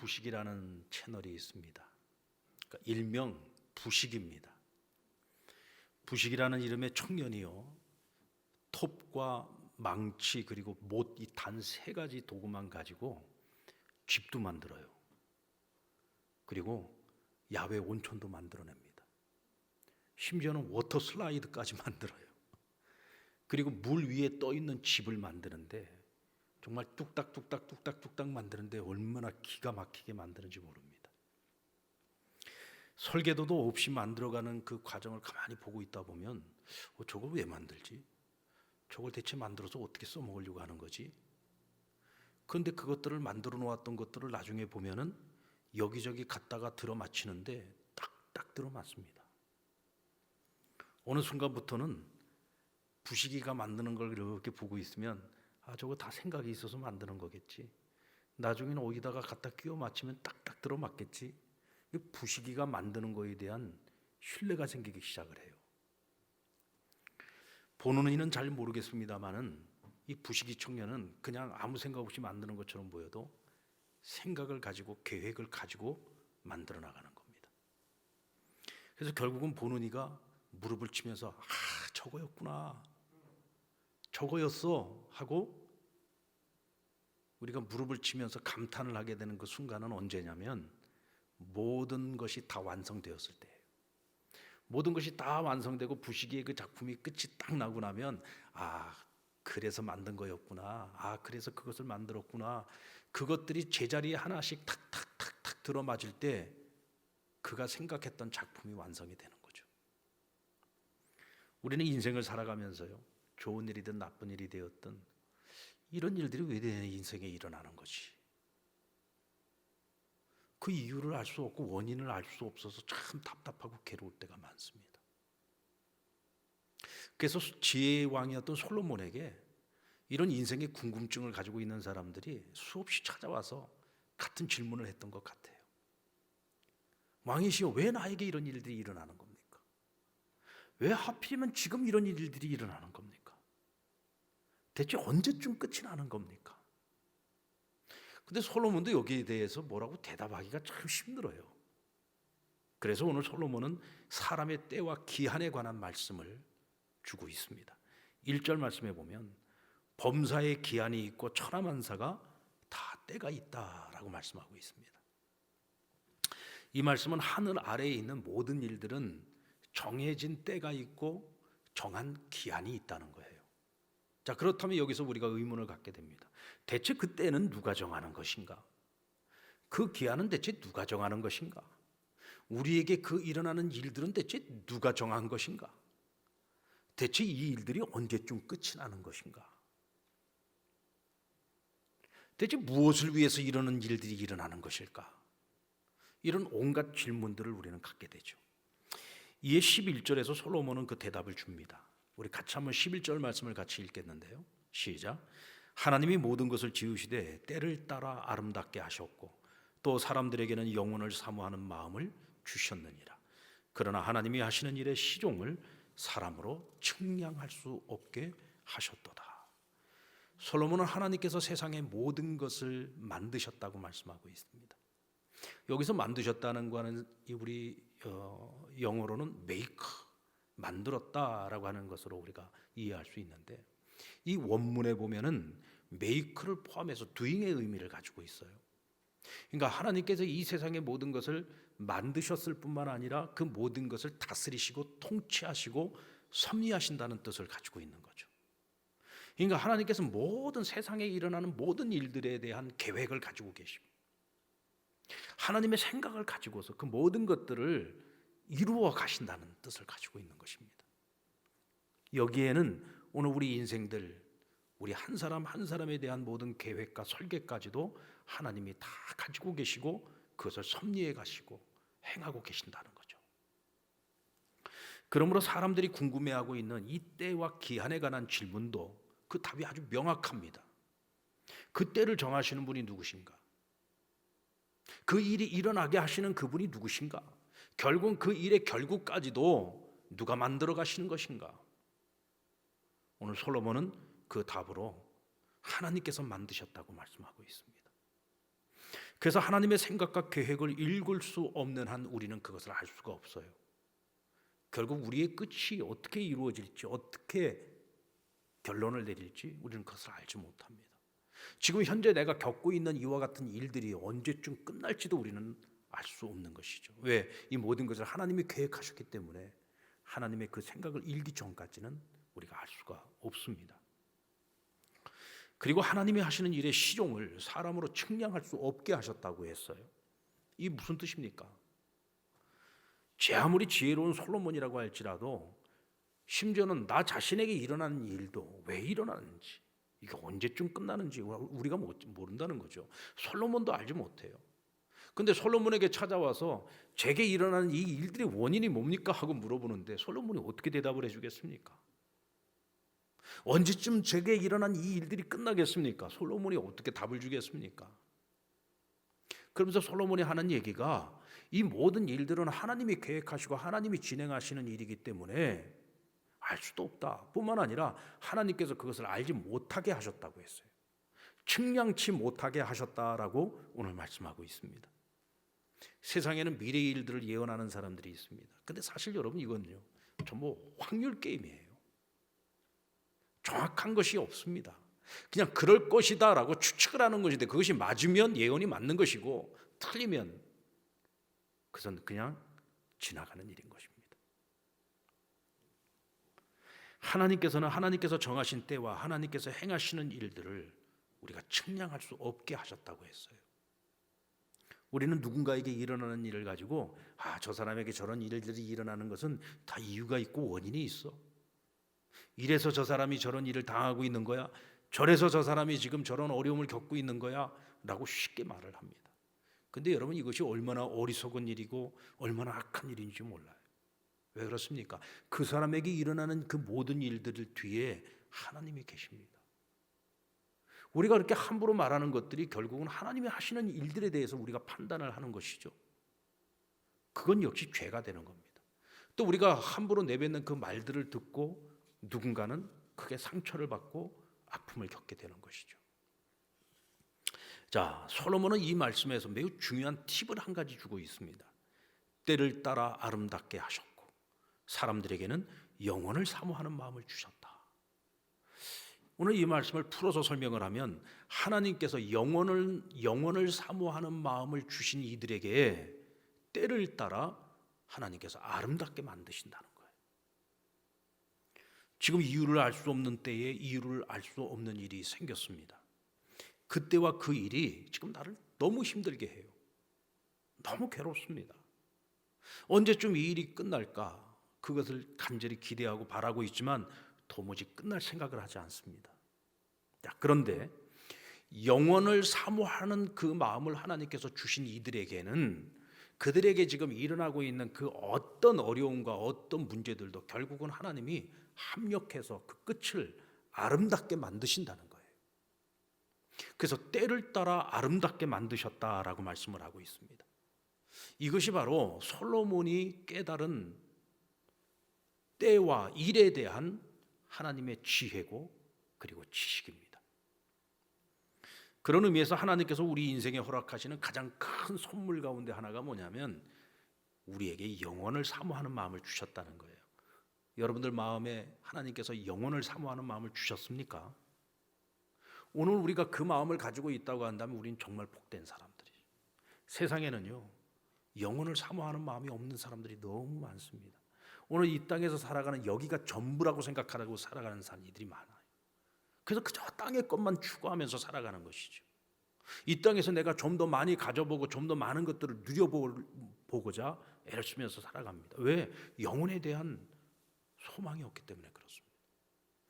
부식이라는 채널이 있습니다. 그러니까 일명 부식입니다. 부식이라는 이름의 청년이요, 톱과 망치 그리고 못, 이 단 세 가지 도구만 가지고 집도 만들어요. 그리고 야외 온천도 만들어냅니다. 심지어는 워터 슬라이드까지 만들어요. 그리고 물 위에 떠 있는 집을 만드는데 정말 뚝딱뚝딱 만드는데 얼마나 기가 막히게 만드는지 모릅니다. 설계도도 없이 만들어가는 그 과정을 가만히 보고 있다 보면 저걸 왜 만들지? 저걸 대체 만들어서 어떻게 써먹으려고 하는 거지? 그런데 그것들을 만들어 놓았던 것들을 나중에 보면은 여기저기 갖다가 들어맞히는데 딱딱 들어맞습니다. 어느 순간부터는 부식이가 만드는 걸 이렇게 보고 있으면 저거 다 생각이 있어서 만드는 거겠지. 나중에는 어디다가 갖다 끼워 맞추면 딱딱 들어맞겠지. 부식이가 만드는 거에 대한 신뢰가 생기기 시작을 해요. 보는 이는 잘 모르겠습니다만은 이 부식이 청년은 그냥 아무 생각 없이 만드는 것처럼 보여도 생각을 가지고 계획을 가지고 만들어 나가는 겁니다. 그래서 결국은 보는 이가 무릎을 치면서 저거였구나, 저거였어 하고 우리가 무릎을 치면서 감탄을 하게 되는 그 순간은 언제냐면 모든 것이 다 완성되었을 때예요. 모든 것이 다 완성되고 부식이의 그 작품이 끝이 딱 나고 나면 그래서 만든 거였구나, 그래서 그것을 만들었구나, 그것들이 제자리에 하나씩 탁탁탁탁 들어맞을 때 그가 생각했던 작품이 완성이 되는 거죠. 우리는 인생을 살아가면서요, 좋은 일이든 나쁜 일이 되었든 이런 일들이 왜 내 인생에 일어나는 거지? 그 이유를 알 수 없고 원인을 알 수 없어서 참 답답하고 괴로울 때가 많습니다. 그래서 지혜의 왕이었던 솔로몬에게 이런 인생의 궁금증을 가지고 있는 사람들이 수없이 찾아와서 같은 질문을 했던 것 같아요. 왕이시여, 왜 나에게 이런 일들이 일어나는 겁니까? 왜 하필이면 지금 이런 일들이 일어나는 겁니까? 대체 언제쯤 끝이 나는 겁니까? 근데 솔로몬도 여기에 대해서 뭐라고 대답하기가 참 힘들어요. 그래서 오늘 솔로몬은 사람의 때와 기한에 관한 말씀을 주고 있습니다. 1절 말씀에 보면 범사의 기한이 있고 천하만사가 다 때가 있다라고 말씀하고 있습니다. 이 말씀은 하늘 아래에 있는 모든 일들은 정해진 때가 있고 정한 기한이 있다는 거예요. 자, 그렇다면 여기서 우리가 의문을 갖게 됩니다. 대체 그 때는 누가 정하는 것인가? 그 기한은 대체 누가 정하는 것인가? 우리에게 그 일어나는 일들은 대체 누가 정한 것인가? 대체 이 일들이 언제쯤 끝이 나는 것인가? 대체 무엇을 위해서 이러는 일들이 일어나는 것일까? 이런 온갖 질문들을 우리는 갖게 되죠. 이에 11절에서 솔로몬은 그 대답을 줍니다. 우리 같이 한번 11절 말씀을 같이 읽겠는데요. 시작. 하나님이 모든 것을 지으시되 때를 따라 아름답게 하셨고 또 사람들에게는 영혼을 사모하는 마음을 주셨느니라. 그러나 하나님이 하시는 일의 시종을 사람으로 측량할 수 없게 하셨도다. 솔로몬은 하나님께서 세상의 모든 것을 만드셨다고 말씀하고 있습니다. 여기서 만드셨다는 거는 우리 영어로는 make, 만들었다라고 하는 것으로 우리가 이해할 수 있는데, 이 원문에 보면은 make를 포함해서 doing의 의미를 가지고 있어요. 그러니까 하나님께서 이 세상의 모든 것을 만드셨을 뿐만 아니라 그 모든 것을 다스리시고 통치하시고 섭리하신다는 뜻을 가지고 있는 거죠. 그러니까 하나님께서 모든 세상에 일어나는 모든 일들에 대한 계획을 가지고 계시고 하나님의 생각을 가지고서 그 모든 것들을 이루어 가신다는 뜻을 가지고 있는 것입니다. 여기에는 오늘 우리 인생들, 우리 한 사람 한 사람에 대한 모든 계획과 설계까지도 하나님이 다 가지고 계시고 그것을 섭리해 가시고 행하고 계신다는 거죠. 그러므로 사람들이 궁금해하고 있는 이 때와 기한에 관한 질문도 그 답이 아주 명확합니다. 그 때를 정하시는 분이 누구신가? 그 일이 일어나게 하시는 그분이 누구신가? 결국 그 일의 결국까지도 누가 만들어 가시는 것인가? 오늘 솔로몬은 그 답으로 하나님께서 만드셨다고 말씀하고 있습니다. 그래서 하나님의 생각과 계획을 읽을 수 없는 한 우리는 그것을 알 수가 없어요. 결국 우리의 끝이 어떻게 이루어질지, 어떻게 결론을 내릴지 우리는 그것을 알지 못합니다. 지금 현재 내가 겪고 있는 이와 같은 일들이 언제쯤 끝날지도 우리는 알 수 없는 것이죠. 왜? 이 모든 것을 하나님이 계획하셨기 때문에 하나님의 그 생각을 읽기 전까지는 우리가 알 수가 없습니다. 그리고 하나님이 하시는 일의 시종을 사람으로 측량할 수 없게 하셨다고 했어요. 이 무슨 뜻입니까? 제 아무리 지혜로운 솔로몬이라고 할지라도 심지어는 나 자신에게 일어나는 일도 왜 일어나는지, 이게 언제쯤 끝나는지 우리가 모른다는 거죠. 솔로몬도 알지 못해요. 근데 솔로몬에게 찾아와서 제게 일어나는 이 일들의 원인이 뭡니까? 하고 물어보는데 솔로몬이 어떻게 대답을 해주겠습니까? 언제쯤 제게 일어난 이 일들이 끝나겠습니까? 솔로몬이 어떻게 답을 주겠습니까? 그러면서 솔로몬이 하는 얘기가 이 모든 일들은 하나님이 계획하시고 하나님이 진행하시는 일이기 때문에 알 수도 없다. 뿐만 아니라 하나님께서 그것을 알지 못하게 하셨다고 했어요. 측량치 못하게 하셨다라고 오늘 말씀하고 있습니다. 세상에는 미래의 일들을 예언하는 사람들이 있습니다. 근데 사실 여러분 이건요, 전부 확률 게임이에요. 정확한 것이 없습니다. 그냥 그럴 것이다 라고 추측을 하는 것인데 그것이 맞으면 예언이 맞는 것이고 틀리면 그것은 그냥 지나가는 일인 것입니다. 하나님께서는 하나님께서 정하신 때와 하나님께서 행하시는 일들을 우리가 측량할 수 없게 하셨다고 했어요. 우리는 누군가에게 일어나는 일을 가지고 저 사람에게 저런 일들이 일어나는 것은 다 이유가 있고 원인이 있어. 이래서 저 사람이 저런 일을 당하고 있는 거야. 저래서 저 사람이 지금 저런 어려움을 겪고 있는 거야 라고 쉽게 말을 합니다. 근데 여러분 이것이 얼마나 어리석은 일이고 얼마나 악한 일인지 몰라요. 왜 그렇습니까? 그 사람에게 일어나는 그 모든 일들 뒤에 하나님이 계십니다. 우리가 그렇게 함부로 말하는 것들이 결국은 하나님이 하시는 일들에 대해서 우리가 판단을 하는 것이죠. 그건 역시 죄가 되는 겁니다. 또 우리가 함부로 내뱉는 그 말들을 듣고 누군가는 크게 상처를 받고 아픔을 겪게 되는 것이죠. 자, 솔로몬은 이 말씀에서 매우 중요한 팁을 한 가지 주고 있습니다. 때를 따라 아름답게 하셨고 사람들에게는 영원을 사모하는 마음을 주셨다. 오늘 이 말씀을 풀어서 설명을 하면 하나님께서 영원을 사모하는 마음을 주신 이들에게 때를 따라 하나님께서 아름답게 만드신다는 거예요. 지금 이유를 알 수 없는 때에 이유를 알 수 없는 일이 생겼습니다. 그때와 그 일이 지금 나를 너무 힘들게 해요. 너무 괴롭습니다. 언제쯤 이 일이 끝날까? 그것을 간절히 기대하고 바라고 있지만 도무지 끝날 생각을 하지 않습니다. 그런데 영원을 사모하는 그 마음을 하나님께서 주신 이들에게는 그들에게 지금 일어나고 있는 그 어떤 어려움과 어떤 문제들도 결국은 하나님이 합력해서 그 끝을 아름답게 만드신다는 거예요. 그래서 때를 따라 아름답게 만드셨다라고 말씀을 하고 있습니다. 이것이 바로 솔로몬이 깨달은 때와 일에 대한 하나님의 지혜고 그리고 지식입니다. 그런 의미에서 하나님께서 우리 인생에 허락하시는 가장 큰 선물 가운데 하나가 뭐냐면 우리에게 영원을 사모하는 마음을 주셨다는 거예요. 여러분들 마음에 하나님께서 영원을 사모하는 마음을 주셨습니까? 오늘 우리가 그 마음을 가지고 있다고 한다면 우리는 정말 복된 사람들이에요. 세상에는요, 영원을 사모하는 마음이 없는 사람들이 너무 많습니다. 오늘 이 땅에서 살아가는 여기가 전부라고 생각하고 살아가는 사람들이 많아요. 그래서 그저 땅의 것만 추구하면서 살아가는 것이죠. 이 땅에서 내가 좀 더 많이 가져보고 좀 더 많은 것들을 누려보고자 애를 쓰면서 살아갑니다. 왜? 영혼에 대한 소망이 없기 때문에 그렇습니다.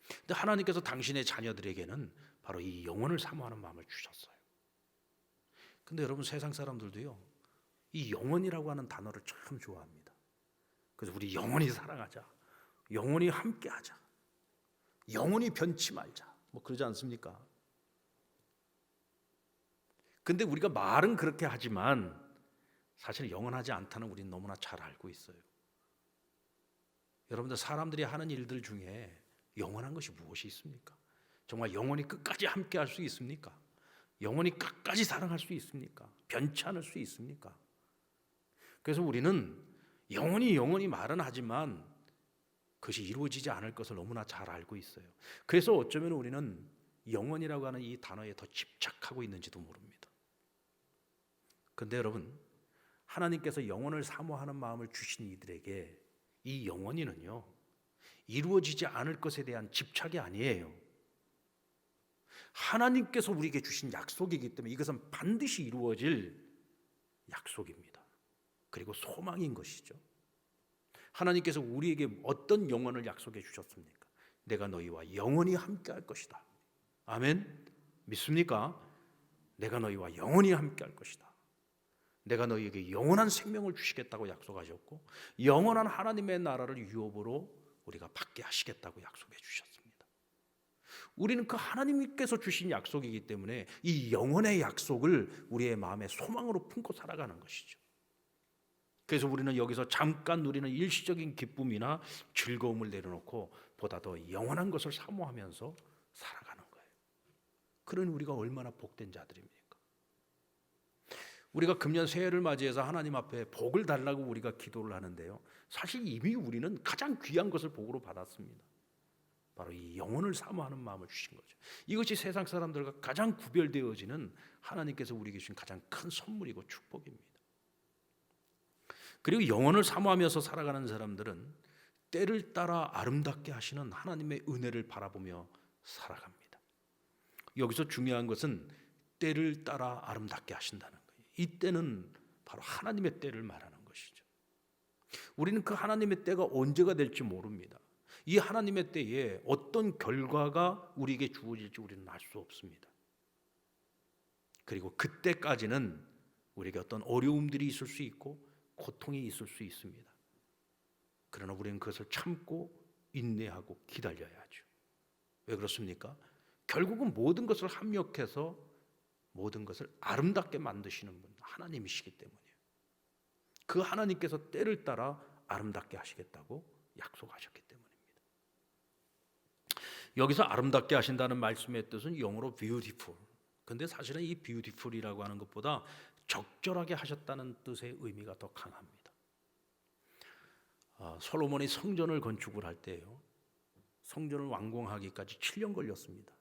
근데 하나님께서 당신의 자녀들에게는 바로 이 영혼을 사모하는 마음을 주셨어요. 근데 여러분 세상 사람들도요, 이 영혼이라고 하는 단어를 참 좋아합니다. 그래서 우리 영원히 사랑하자, 영원히 함께하자, 영원히 변치 말자, 뭐 그러지 않습니까? 근데 우리가 말은 그렇게 하지만 사실 영원하지 않다는 우리는 너무나 잘 알고 있어요. 여러분들 사람들이 하는 일들 중에 영원한 것이 무엇이 있습니까? 정말 영원히 끝까지 함께할 수 있습니까? 영원히 끝까지 사랑할 수 있습니까? 변치 않을 수 있습니까? 그래서 우리는 영원히 말은 하지만 그것이 이루어지지 않을 것을 너무나 잘 알고 있어요. 그래서 어쩌면 우리는 영원이라고 하는 이 단어에 더 집착하고 있는지도 모릅니다. 그런데 여러분, 하나님께서 영원을 사모하는 마음을 주신 이들에게 이 영원히는요, 이루어지지 않을 것에 대한 집착이 아니에요. 하나님께서 우리에게 주신 약속이기 때문에 이것은 반드시 이루어질 약속입니다. 그리고 소망인 것이죠. 하나님께서 우리에게 어떤 영원을 약속해 주셨습니까? 내가 너희와 영원히 함께 할 것이다. 아멘? 믿습니까? 내가 너희와 영원히 함께 할 것이다. 내가 너희에게 영원한 생명을 주시겠다고 약속하셨고, 영원한 하나님의 나라를 유업으로 우리가 받게 하시겠다고 약속해 주셨습니다. 우리는 그 하나님께서 주신 약속이기 때문에 이 영원의 약속을 우리의 마음의 소망으로 품고 살아가는 것이죠. 그래서 우리는 여기서 잠깐 누리는 일시적인 기쁨이나 즐거움을 내려놓고 보다 더 영원한 것을 사모하면서 살아가는 거예요. 그러니 우리가 얼마나 복된 자들입니까? 우리가 금년 새해를 맞이해서 하나님 앞에 복을 달라고 우리가 기도를 하는데요, 사실 이미 우리는 가장 귀한 것을 복으로 받았습니다. 바로 이 영혼을 사모하는 마음을 주신 거죠. 이것이 세상 사람들과 가장 구별되어지는 하나님께서 우리에게 주신 가장 큰 선물이고 축복입니다. 그리고 영혼을 사모하면서 살아가는 사람들은 때를 따라 아름답게 하시는 하나님의 은혜를 바라보며 살아갑니다. 여기서 중요한 것은 때를 따라 아름답게 하신다는 거예요. 이 때는 바로 하나님의 때를 말하는 것이죠. 우리는 그 하나님의 때가 언제가 될지 모릅니다. 이 하나님의 때에 어떤 결과가 우리에게 주어질지 우리는 알 수 없습니다. 그리고 그때까지는 우리에게 어떤 어려움들이 있을 수 있고 고통이 있을 수 있습니다. 그러나 우리는 그것을 참고 인내하고 기다려야 하죠. 왜 그렇습니까? 결국은 모든 것을 합력해서 모든 것을 아름답게 만드시는 분 하나님이시기 때문이에요. 그 하나님께서 때를 따라 아름답게 하시겠다고 약속하셨기 때문입니다. 여기서 아름답게 하신다는 말씀의 뜻은 영어로 beautiful. 근데 사실은 이 beautiful이라고 하는 것보다 적절하게 하셨다는 뜻의 의미가 더 강합니다. 솔로몬이 성전을 건축을 할 때요, 성전을 완공하기까지 7년 걸렸습니다.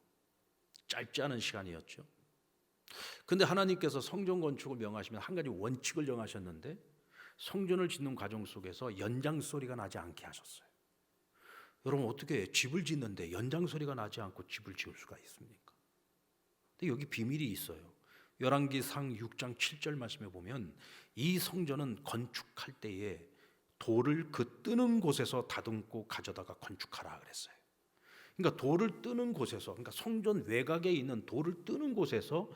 짧지 않은 시간이었죠. 근데 하나님께서 성전 건축을 명하시면 한 가지 원칙을 정하셨는데, 성전을 짓는 과정 속에서 연장 소리가 나지 않게 하셨어요. 여러분, 어떻게 집을 짓는데 연장 소리가 나지 않고 집을 지을 수가 있습니까? 근데 여기 비밀이 있어요. 열왕기상 6장 7절 말씀에 보면 이 성전은 건축할 때에 돌을 그 뜨는 곳에서 다듬고 가져다가 건축하라 그랬어요. 그러니까 돌을 뜨는 곳에서, 그러니까 성전 외곽에 있는 돌을 뜨는 곳에서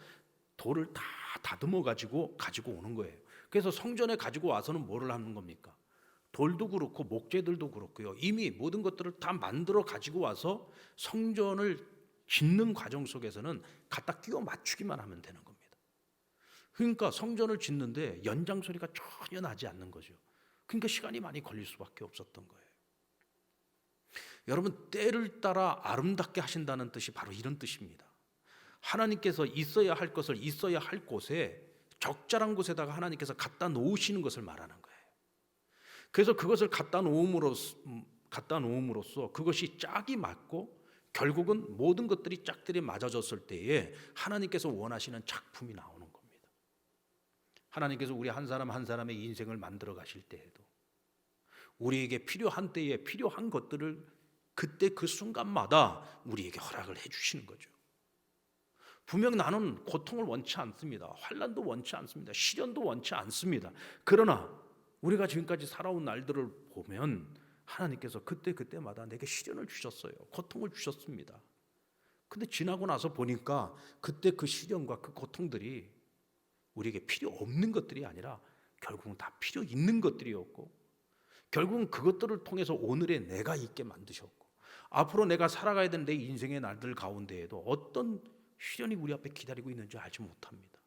돌을 다 다듬어 가지고 오는 거예요. 그래서 성전에 가지고 와서는 뭐를 하는 겁니까? 돌도 그렇고 목재들도 그렇고요, 이미 모든 것들을 다 만들어 가지고 와서 성전을 짓는 과정 속에서는 갖다 끼워 맞추기만 하면 되는 겁니다. 그러니까 성전을 짓는데 연장 소리가 전혀 나지 않는 거죠. 그러니까 시간이 많이 걸릴 수밖에 없었던 거예요. 여러분, 때를 따라 아름답게 하신다는 뜻이 바로 이런 뜻입니다. 하나님께서 있어야 할 것을 있어야 할 곳에, 적절한 곳에다가 하나님께서 갖다 놓으시는 것을 말하는 거예요. 그래서 그것을 갖다 놓음으로써 그것이 짝이 맞고 결국은 모든 것들이 짝들이 맞아졌을 때에 하나님께서 원하시는 작품이 나오는 겁니다. 하나님께서 우리 한 사람 한 사람의 인생을 만들어 가실 때에도 우리에게 필요한 때에 필요한 것들을 그때 그 순간마다 우리에게 허락을 해주시는 거죠. 분명 나는 고통을 원치 않습니다. 환난도 원치 않습니다. 시련도 원치 않습니다. 그러나 우리가 지금까지 살아온 날들을 보면 하나님께서 그때마다 내게 시련을 주셨어요. 고통을 주셨습니다. 근데 지나고 나서 보니까 그때 그 시련과 그 고통들이 우리에게 필요 없는 것들이 아니라 결국은 다 필요 있는 것들이었고, 결국은 그것들을 통해서 오늘의 내가 있게 만드셨고, 앞으로 내가 살아가야 되는 내 인생의 날들 가운데에도 어떤 시련이 우리 앞에 기다리고 있는지 알지 못합니다.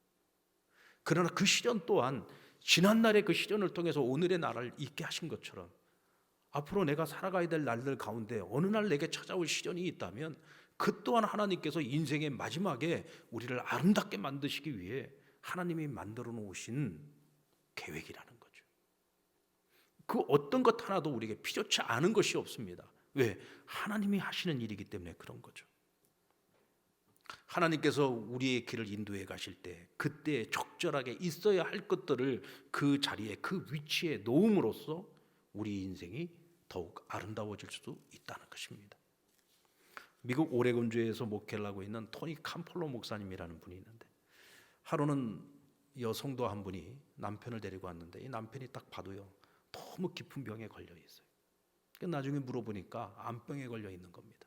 그러나 그 시련 또한 지난날의 그 시련을 통해서 오늘의 나를 있게 하신 것처럼 앞으로 내가 살아가야 될 날들 가운데 어느 날 내게 찾아올 시련이 있다면 그 또한 하나님께서 인생의 마지막에 우리를 아름답게 만드시기 위해 하나님이 만들어 놓으신 계획이라는 거죠. 그 어떤 것 하나도 우리에게 필요치 않은 것이 없습니다. 왜? 하나님이 하시는 일이기 때문에 그런 거죠. 하나님께서 우리의 길을 인도해 가실 때 그때 적절하게 있어야 할 것들을 그 자리에 그 위치에 놓음으로써 우리 인생이 더욱 아름다워질 수도 있다는 것입니다. 미국 오레곤주에서 목회를 하고 있는 토니 캄폴로 목사님이라는 분이 있는데 하루는 여성도 한 분이 남편을 데리고 왔는데 이 남편이 딱 봐도요 너무 깊은 병에 걸려 있어요. 나중에 물어보니까 암병에 걸려 있는 겁니다.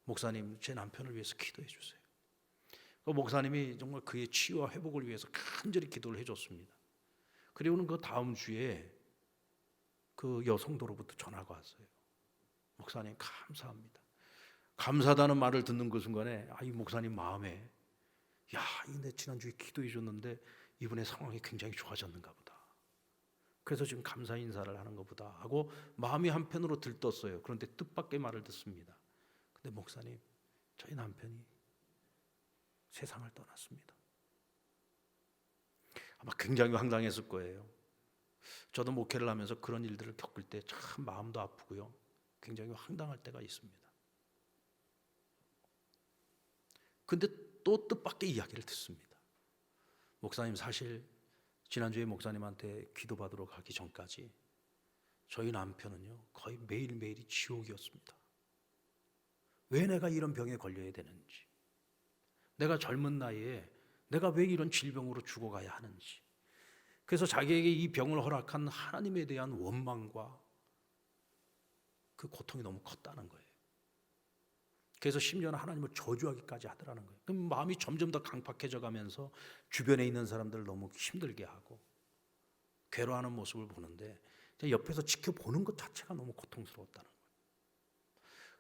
목사님, 제 남편을 위해서 기도해 주세요. 그 목사님이 정말 그의 치유와 회복을 위해서 간절히 기도를 해줬습니다. 그리고는 그 다음 주에 그 여성도로부터 전화가 왔어요. 목사님 감사합니다. 감사하다는 말을 듣는 그 순간에 이 목사님 마음에 내 지난주에 기도해 줬는데 이분의 상황이 굉장히 좋아졌는가 보다. 그래서 지금 감사 인사를 하는 것보다 하고 마음이 한편으로 들떴어요. 그런데 뜻밖의 말을 듣습니다. 근데 목사님, 저희 남편이 세상을 떠났습니다. 아마 굉장히 황당했을 거예요. 저도 목회를 하면서 그런 일들을 겪을 때 참 마음도 아프고요. 굉장히 황당할 때가 있습니다. 근데 또 뜻밖의 이야기를 듣습니다. 목사님, 사실 지난주에 목사님한테 기도받으러 가기 전까지 저희 남편은요 거의 매일매일이 지옥이었습니다. 왜 내가 이런 병에 걸려야 되는지, 내가 젊은 나이에 내가 왜 이런 질병으로 죽어가야 하는지, 그래서 자기에게 이 병을 허락한 하나님에 대한 원망과 그 고통이 너무 컸다는 거예요. 그래서 심지어는 하나님을 저주하기까지 하더라는 거예요. 그럼 마음이 점점 더 강팍해져 가면서 주변에 있는 사람들을 너무 힘들게 하고 괴로워하는 모습을 보는데 옆에서 지켜보는 것 자체가 너무 고통스러웠다는 거예요.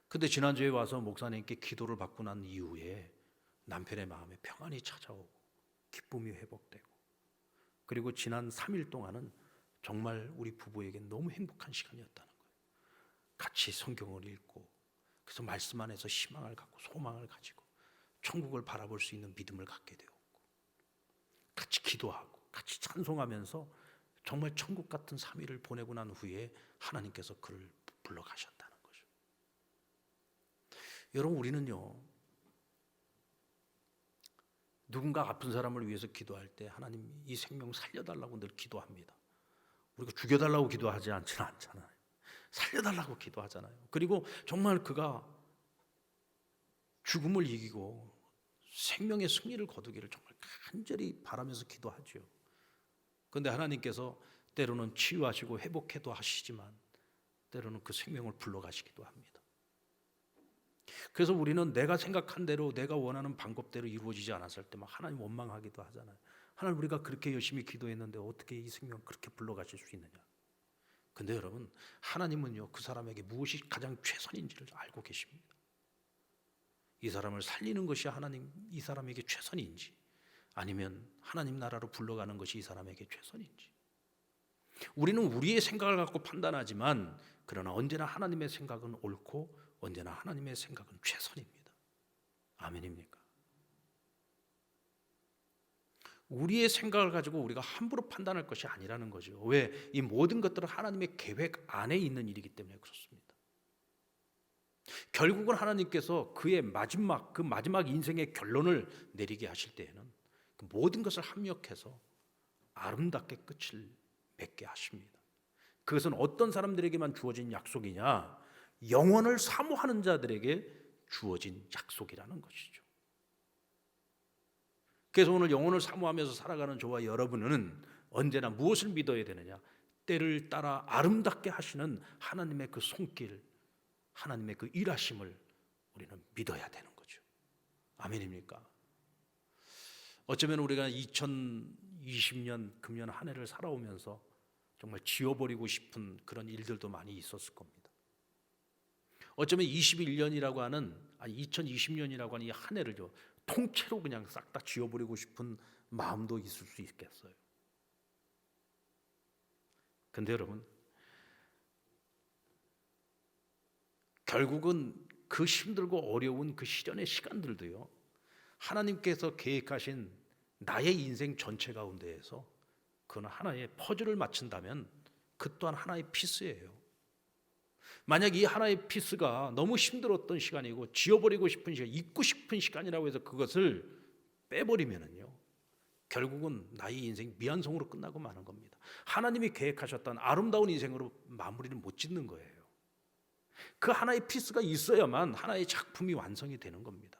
근데 지난주에 와서 목사님께 기도를 받고 난 이후에 남편의 마음에 평안이 찾아오고 기쁨이 회복되고, 그리고 지난 3일 동안은 정말 우리 부부에게 너무 행복한 시간이었다는 거예요. 같이 성경을 읽고, 그래서 말씀 안에서 희망을 갖고 소망을 가지고 천국을 바라볼 수 있는 믿음을 갖게 되었고, 같이 기도하고 같이 찬송하면서 정말 천국 같은 3일을 보내고 난 후에 하나님께서 그를 불러가셨다는 거죠. 여러분, 우리는요 누군가 아픈 사람을 위해서 기도할 때 하나님 이 생명 살려달라고 늘 기도합니다. 우리가 죽여달라고 기도하지 않잖아요. 살려달라고 기도하잖아요. 그리고 정말 그가 죽음을 이기고 생명의 승리를 거두기를 정말 간절히 바라면서 기도하죠. 그런데 하나님께서 때로는 치유하시고 회복해도 하시지만 때로는 그 생명을 불러가시기도 합니다. 그래서 우리는 내가 생각한 대로 내가 원하는 방법대로 이루어지지 않았을 때 막 하나님 원망하기도 하잖아요. 하나님, 우리가 그렇게 열심히 기도했는데 어떻게 이 생명을 그렇게 불러가실 수 있느냐. 근데 여러분, 하나님은요 그 사람에게 무엇이 가장 최선인지를 알고 계십니다. 이 사람을 살리는 것이 하나님 이 사람에게 최선인지, 아니면 하나님 나라로 불러가는 것이 이 사람에게 최선인지. 우리는 우리의 생각을 갖고 판단하지만 그러나 언제나 하나님의 생각은 옳고 언제나 하나님의 생각은 최선입니다. 아멘입니까? 우리의 생각을 가지고 우리가 함부로 판단할 것이 아니라는 거죠. 왜? 이 모든 것들은 하나님의 계획 안에 있는 일이기 때문에 그렇습니다. 결국은 하나님께서 그의 마지막 인생의 결론을 내리게 하실 때에는 그 모든 것을 합력해서 아름답게 끝을 맺게 하십니다. 그것은 어떤 사람들에게만 주어진 약속이냐? 영원을 사모하는 자들에게 주어진 약속이라는 것이죠. 그래서 오늘 영혼을 사모하면서 살아가는 저와 여러분은 언제나 무엇을 믿어야 되느냐? 때를 따라 아름답게 하시는 하나님의 그 손길, 하나님의 그 일하심을 우리는 믿어야 되는 거죠. 아멘입니까? 어쩌면 우리가 2020년 금년 한 해를 살아오면서 정말 지워버리고 싶은 그런 일들도 많이 있었을 겁니다. 어쩌면 2020년이라고 하는 이 한 해를요 통째로 그냥 싹 다 지워버리고 싶은 마음도 있을 수 있겠어요. 근데 여러분, 결국은 그 힘들고 어려운 그 시련의 시간들도요, 하나님께서 계획하신 나의 인생 전체 가운데에서 그건 하나의 퍼즐을 맞춘다면 그 또한 하나의 피스예요. 만약 이 하나의 피스가 너무 힘들었던 시간이고 지워버리고 싶은 시간, 잊고 싶은 시간이라고 해서 그것을 빼버리면은요, 결국은 나의 인생 미완성으로 끝나고 마는 겁니다. 하나님이 계획하셨던 아름다운 인생으로 마무리를 못 짓는 거예요. 그 하나의 피스가 있어야만 하나의 작품이 완성이 되는 겁니다.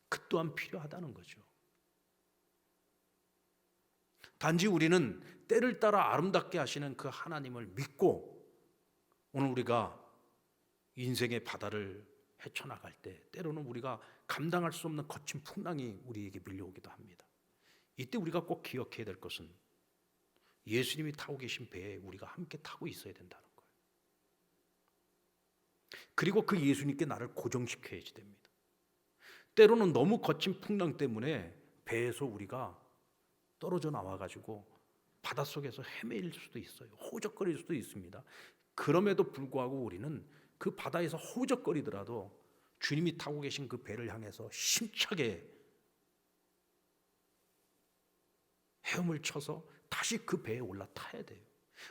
그 또한 필요하다는 거죠. 단지 우리는 때를 따라 아름답게 하시는 그 하나님을 믿고 오늘 우리가 인생의 바다를 헤쳐나갈 때 때로는 우리가 감당할 수 없는 거친 풍랑이 우리에게 밀려오기도 합니다. 이때 우리가 꼭 기억해야 될 것은 예수님이 타고 계신 배에 우리가 함께 타고 있어야 된다는 거예요. 그리고 그 예수님께 나를 고정시켜야지 됩니다. 때로는 너무 거친 풍랑 때문에 배에서 우리가 떨어져 나와가지고 바닷속에서 헤매일 수도 있어요. 호적거릴 수도 있습니다. 그럼에도 불구하고 우리는 그 바다에서 호적거리더라도 주님이 타고 계신 그 배를 향해서 힘차게 헤엄을 쳐서 다시 그 배에 올라타야 돼요.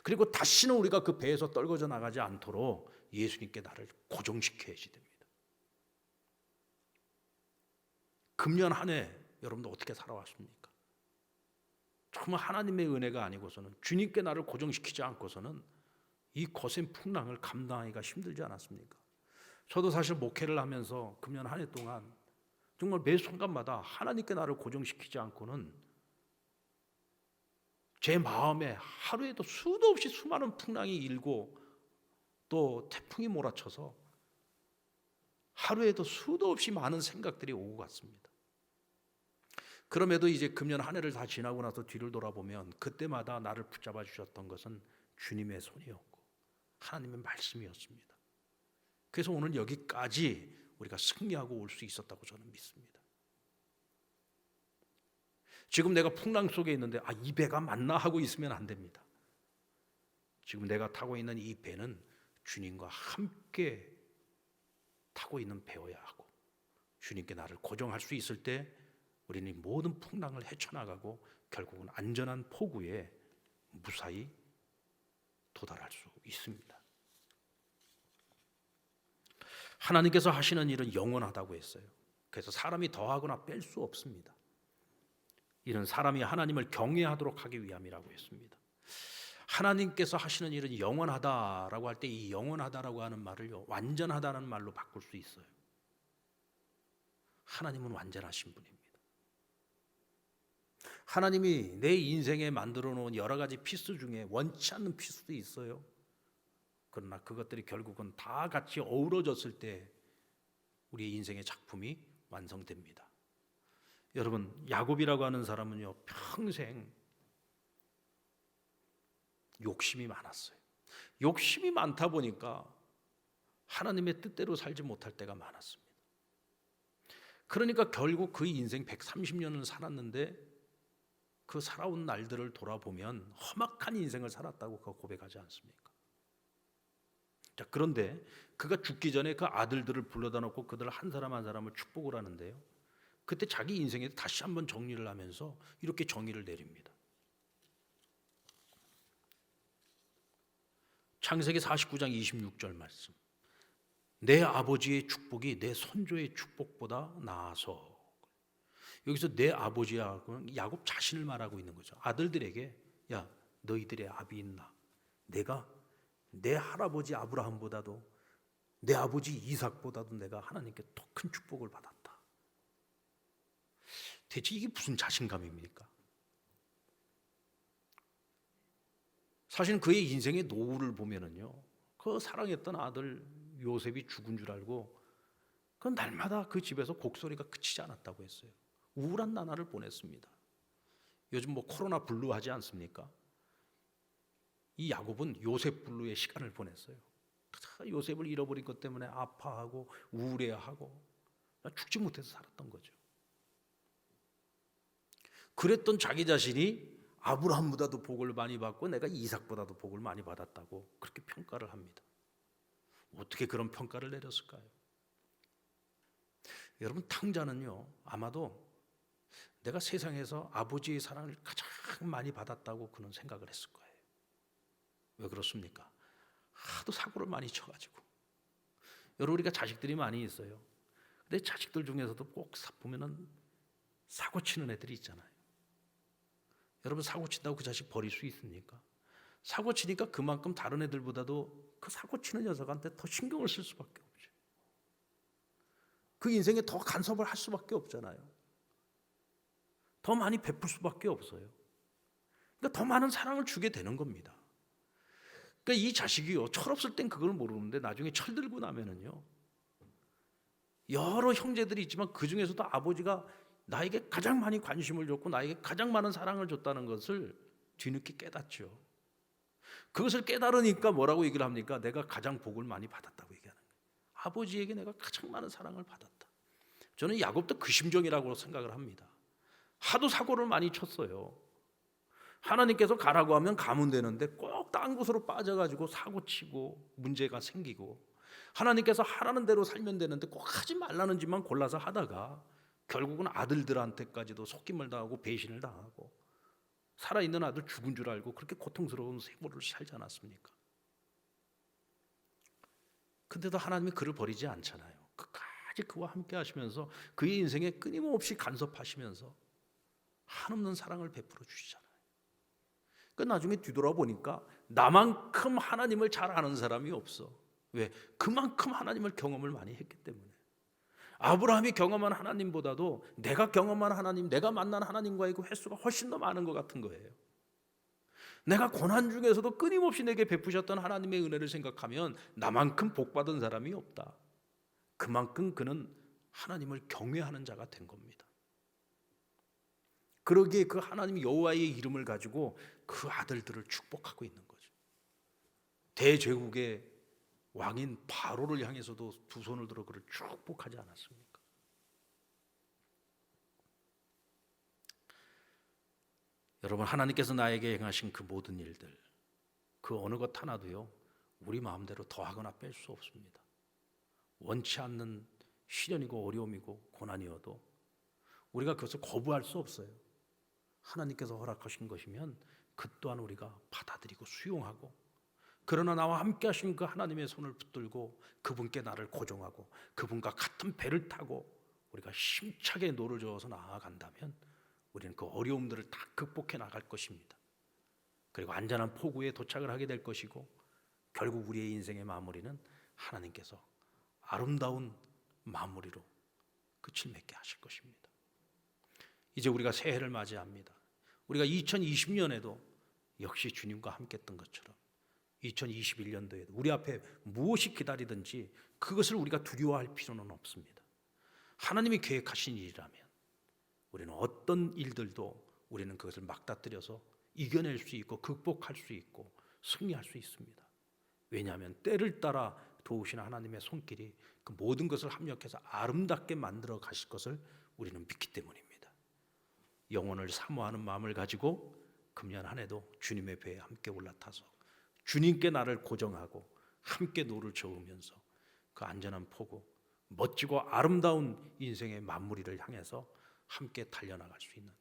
그리고 다시는 우리가 그 배에서 떨궈져 나가지 않도록 예수님께 나를 고정시켜야지 됩니다. 금년 한 해 여러분들 어떻게 살아왔습니까? 정말 하나님의 은혜가 아니고서는 주님께 나를 고정시키지 않고서는 이 거센 풍랑을 감당하기가 힘들지 않았습니까? 저도 사실 목회를 하면서 금년 한 해 동안 정말 매 순간마다 하나님께 나를 고정시키지 않고는 제 마음에 하루에도 수도 없이 수많은 풍랑이 일고 또 태풍이 몰아쳐서 하루에도 수도 없이 많은 생각들이 오고 갔습니다. 그럼에도 이제 금년 한 해를 다 지나고 나서 뒤를 돌아보면 그때마다 나를 붙잡아 주셨던 것은 주님의 손이었고 하나님의 말씀이었습니다. 그래서 오늘 여기까지 우리가 승리하고 올 수 있었다고 저는 믿습니다. 지금 내가 풍랑 속에 있는데 이 배가 맞나 하고 있으면 안 됩니다. 지금 내가 타고 있는 이 배는 주님과 함께 타고 있는 배여야 하고 주님께 나를 고정할 수 있을 때 우리는 모든 풍랑을 헤쳐나가고 결국은 안전한 포구에 무사히 도달할 수 있습니다. 하나님께서 하시는 일은 영원하다고 했어요. 그래서 사람이 더하거나 뺄 수 없습니다. 이는 사람이 하나님을 경외하도록 하기 위함이라고 했습니다. 하나님께서 하시는 일은 영원하다라고 할 때 이 영원하다라고 하는 말을요, 완전하다는 말로 바꿀 수 있어요. 하나님은 완전하신 분입니다. 하나님이 내 인생에 만들어 놓은 여러 가지 피스 중에 원치 않는 피스도 있어요. 그러나 그것들이 결국은 다 같이 어우러졌을 때 우리의 인생의 작품이 완성됩니다. 여러분, 야곱이라고 하는 사람은요, 평생 욕심이 많았어요. 욕심이 많다 보니까 하나님의 뜻대로 살지 못할 때가 많았습니다. 그러니까 결국 그 인생 130년을 살았는데 그 살아온 날들을 돌아보면 험악한 인생을 살았다고 그가 고백하지 않습니까? 자, 그런데 그가 죽기 전에 그 아들들을 불러다 놓고 그들 한 사람 한 사람을 축복을 하는데요, 그때 자기 인생에 다시 한번 정리를 하면서 이렇게 정의를 내립니다. 창세기 49장 26절 말씀. 내 아버지의 축복이 내 손조의 축복보다 나아서. 여기서 내 아버지야, 야곱 자신을 말하고 있는 거죠. 아들들에게, 야, 너희들의 압이 있나? 내가 내 할아버지 아브라함보다도 내 아버지 이삭보다도 내가 하나님께 더 큰 축복을 받았다. 대체 이게 무슨 자신감입니까? 사실 그의 인생의 노후를 보면은요, 그 사랑했던 아들 요셉이 죽은 줄 알고 그 날마다 그 집에서 곡소리가 그치지 않았다고 했어요. 우울한 나날을 보냈습니다. 요즘 뭐 코로나 블루 하지 않습니까? 이 야곱은 요셉 블루의 시간을 보냈어요. 요셉을 잃어버린 것 때문에 아파하고 우울해하고 죽지 못해서 살았던 거죠. 그랬던 자기 자신이 아브라함보다도 복을 많이 받고 내가 이삭보다도 복을 많이 받았다고 그렇게 평가를 합니다. 어떻게 그런 평가를 내렸을까요? 여러분, 탕자는요, 아마도 내가 세상에서 아버지의 사랑을 가장 많이 받았다고 그는 생각을 했을 거예요. 왜 그렇습니까? 하도 사고를 많이 쳐가지고. 여러분, 우리가 자식들이 많이 있어요. 근데 자식들 중에서도 꼭 보면은 사고 치는 애들이 있잖아요. 여러분, 사고 친다고 그 자식 버릴 수 있습니까? 사고 치니까 그만큼 다른 애들보다도 그 사고 치는 녀석한테 더 신경을 쓸 수밖에 없죠. 그 인생에 더 간섭을 할 수밖에 없잖아요. 더 많이 베풀 수밖에 없어요. 그러니까 더 많은 사랑을 주게 되는 겁니다. 그러니까 이 자식이요, 철없을 땐 그걸 모르는데 나중에 철들고 나면은요, 여러 형제들이 있지만 그 중에서도 아버지가 나에게 가장 많이 관심을 줬고 나에게 가장 많은 사랑을 줬다는 것을 뒤늦게 깨닫죠. 그것을 깨달으니까 뭐라고 얘기를 합니까? 내가 가장 복을 많이 받았다고 얘기하는 거예요. 아버지에게 내가 가장 많은 사랑을 받았다. 저는 야곱도 그 심정이라고 생각을 합니다. 하도 사고를 많이 쳤어요. 하나님께서 가라고 하면 가면 되는데 꼭 딴 곳으로 빠져가지고 사고치고 문제가 생기고, 하나님께서 하라는 대로 살면 되는데 꼭 하지 말라는 짓만 골라서 하다가 결국은 아들들한테까지도 속임을 당하고 배신을 당하고 살아있는 아들 죽은 줄 알고 그렇게 고통스러운 생활을 살지 않았습니까? 근데도 하나님이 그를 버리지 않잖아요. 끝까지 그와 함께 하시면서 그의 인생에 끊임없이 간섭하시면서 한없는 사랑을 베풀어 주시잖아요. 그 나중에 뒤돌아보니까 나만큼 하나님을 잘 아는 사람이 없어. 왜? 그만큼 하나님을 경험을 많이 했기 때문에. 아브라함이 경험한 하나님보다도 내가 경험한 하나님, 내가 만난 하나님과의 그 횟수가 훨씬 더 많은 것 같은 거예요. 내가 고난 중에서도 끊임없이 내게 베푸셨던 하나님의 은혜를 생각하면 나만큼 복받은 사람이 없다. 그만큼 그는 하나님을 경외하는 자가 된 겁니다. 그러기에 그 하나님 여호와의 이름을 가지고 그 아들들을 축복하고 있는 거죠. 대제국의 왕인 바로를 향해서도 두 손을 들어 그를 축복하지 않았습니까? 여러분, 하나님께서 나에게 행하신 그 모든 일들, 그 어느 것 하나도요, 우리 마음대로 더하거나 뺄 수 없습니다. 원치 않는 시련이고 어려움이고 고난이어도 우리가 그것을 거부할 수 없어요. 하나님께서 허락하신 것이면 그 또한 우리가 받아들이고 수용하고, 그러나 나와 함께 하신 그 하나님의 손을 붙들고 그분께 나를 고정하고 그분과 같은 배를 타고 우리가 힘차게 노를 저어서 나아간다면 우리는 그 어려움들을 다 극복해 나갈 것입니다. 그리고 안전한 포구에 도착을 하게 될 것이고, 결국 우리의 인생의 마무리는 하나님께서 아름다운 마무리로 끝을 맺게 하실 것입니다. 이제 우리가 새해를 맞이합니다. 우리가 2020년에도 역시 주님과 함께 했던 것처럼 2021년도에도 우리 앞에 무엇이 기다리든지 그것을 우리가 두려워할 필요는 없습니다. 하나님이 계획하신 일이라면 우리는 어떤 일들도 우리는 그것을 막다뜨려서 이겨낼 수 있고 극복할 수 있고 승리할 수 있습니다. 왜냐하면 때를 따라 도우시는 하나님의 손길이 그 모든 것을 합력해서 아름답게 만들어 가실 것을 우리는 믿기 때문입니다. 영혼을 사모하는 마음을 가지고 금년 한 해도 주님의 배에 함께 올라타서 주님께 나를 고정하고 함께 노를 저으면서 그 안전한 포구, 멋지고 아름다운 인생의 마무리를 향해서 함께 달려나갈 수 있는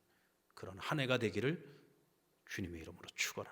그런 한 해가 되기를 주님의 이름으로 축원합니다.